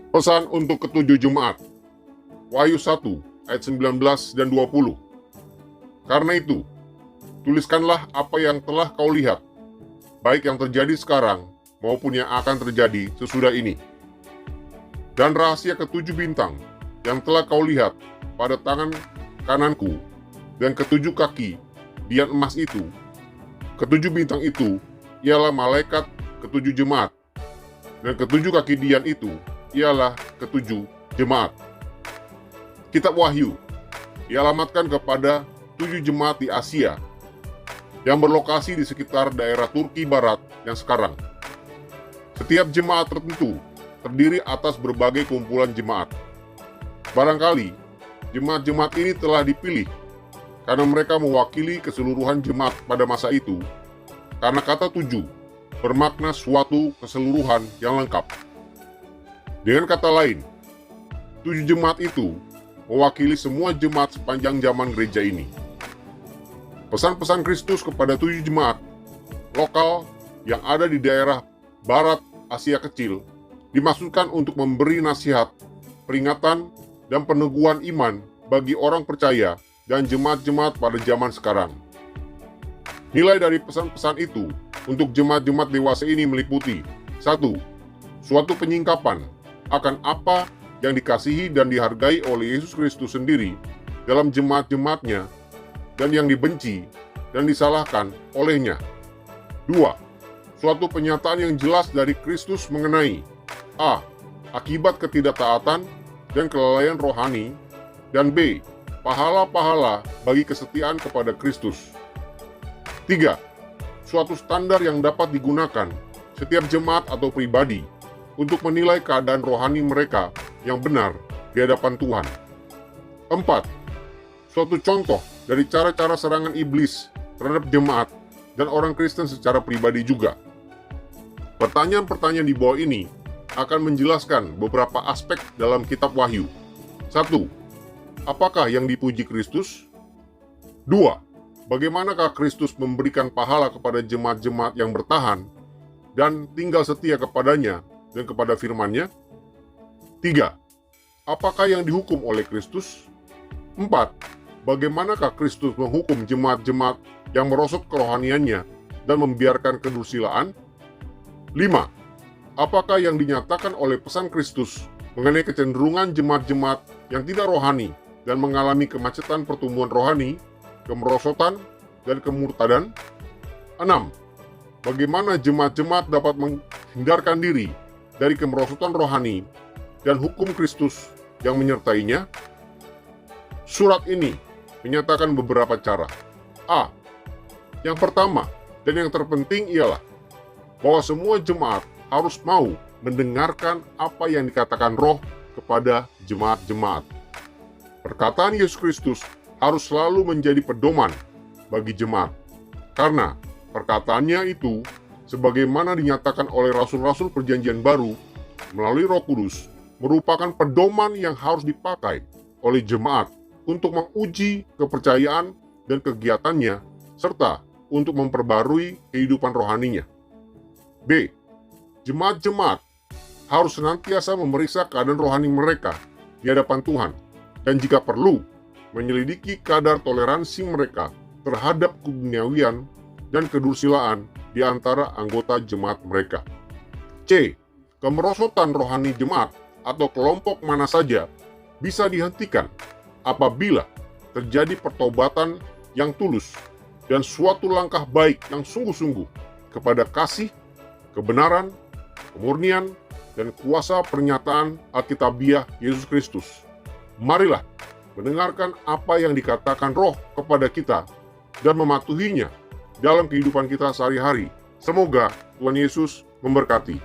Pesan untuk ketujuh jemaat. Wahyu 1 ayat 19 dan 20. Karena itu, tuliskanlah apa yang telah kau lihat, baik yang terjadi sekarang maupun yang akan terjadi sesudah ini. Dan rahasia ketujuh bintang yang telah kau lihat pada tangan kananku dan ketujuh kaki dian emas itu. Ketujuh bintang itu ialah malaikat ketujuh jemaat, dan ketujuh kaki dian itu ialah ketujuh jemaat. Kitab Wahyu dialamatkan kepada 7 jemaat di Asia yang berlokasi di sekitar daerah Turki Barat yang sekarang. Setiap jemaat tertentu terdiri atas berbagai kumpulan jemaat. Barangkali jemaat-jemaat ini telah dipilih karena mereka mewakili keseluruhan jemaat pada masa itu, karena kata 7 bermakna suatu keseluruhan yang lengkap. Dengan kata lain, 7 jemaat itu mewakili semua jemaat sepanjang zaman gereja ini. Pesan-pesan Kristus kepada 7 jemaat lokal yang ada di daerah barat Asia Kecil dimaksudkan untuk memberi nasihat, peringatan, dan peneguhan iman bagi orang percaya dan jemaat-jemaat pada zaman sekarang. Nilai dari pesan-pesan itu untuk jemaat-jemaat dewasa ini meliputi: 1. Suatu penyingkapan akan apa yang dikasihi dan dihargai oleh Yesus Kristus sendiri dalam jemaat-jemaatnya dan yang dibenci dan disalahkan olehnya. 2. Suatu penyataan yang jelas dari Kristus mengenai A. Akibat ketidaktaatan dan kelalaian rohani, dan B. Pahala-pahala bagi kesetiaan kepada Kristus. 3. Suatu standar yang dapat digunakan setiap jemaat atau pribadi untuk menilai keadaan rohani mereka yang benar di hadapan Tuhan. 4. Suatu contoh dari cara-cara serangan iblis terhadap jemaat dan orang Kristen secara pribadi juga. Pertanyaan-pertanyaan di bawah ini akan menjelaskan beberapa aspek dalam kitab Wahyu. 1. Apakah yang dipuji Kristus? 2. Bagaimanakah Kristus memberikan pahala kepada jemaat-jemaat yang bertahan dan tinggal setia kepadanya dan kepada firman-Nya? 3. Apakah yang dihukum oleh Kristus? 4. Bagaimanakah Kristus menghukum jemaat-jemaat yang merosot kerohaniannya dan membiarkan kedursilaan? 5. Apakah yang dinyatakan oleh pesan Kristus mengenai kecenderungan jemaat-jemaat yang tidak rohani dan mengalami kemacetan pertumbuhan rohani, kemerosotan, dan kemurtadan? 6. Bagaimana jemaat-jemaat dapat menghindarkan diri dari kemerosotan rohani dan hukum Kristus yang menyertainya? Surat ini menyatakan beberapa cara. A. Yang pertama dan yang terpenting ialah bahwa semua jemaat harus mau mendengarkan apa yang dikatakan Roh kepada jemaat-jemaat. Perkataan Yesus Kristus harus selalu menjadi pedoman bagi jemaat, karena perkataannya itu, sebagaimana dinyatakan oleh rasul-rasul perjanjian baru melalui Roh Kudus, merupakan pedoman yang harus dipakai oleh jemaat untuk menguji kepercayaan dan kegiatannya, serta untuk memperbarui kehidupan rohaninya. B. Jemaat-jemaat harus senantiasa memeriksa keadaan rohani mereka di hadapan Tuhan, dan jika perlu, menyelidiki kadar toleransi mereka terhadap keduniawian dan kedursilaan di antara anggota jemaat mereka. C. Kemerosotan rohani jemaat atau kelompok mana saja bisa dihentikan apabila terjadi pertobatan yang tulus dan suatu langkah baik yang sungguh-sungguh kepada kasih, kebenaran, kemurnian, dan kuasa pernyataan Alkitabiah Yesus Kristus. Marilah mendengarkan apa yang dikatakan Roh kepada kita dan mematuhinya dalam kehidupan kita sehari-hari. Semoga Tuhan Yesus memberkati.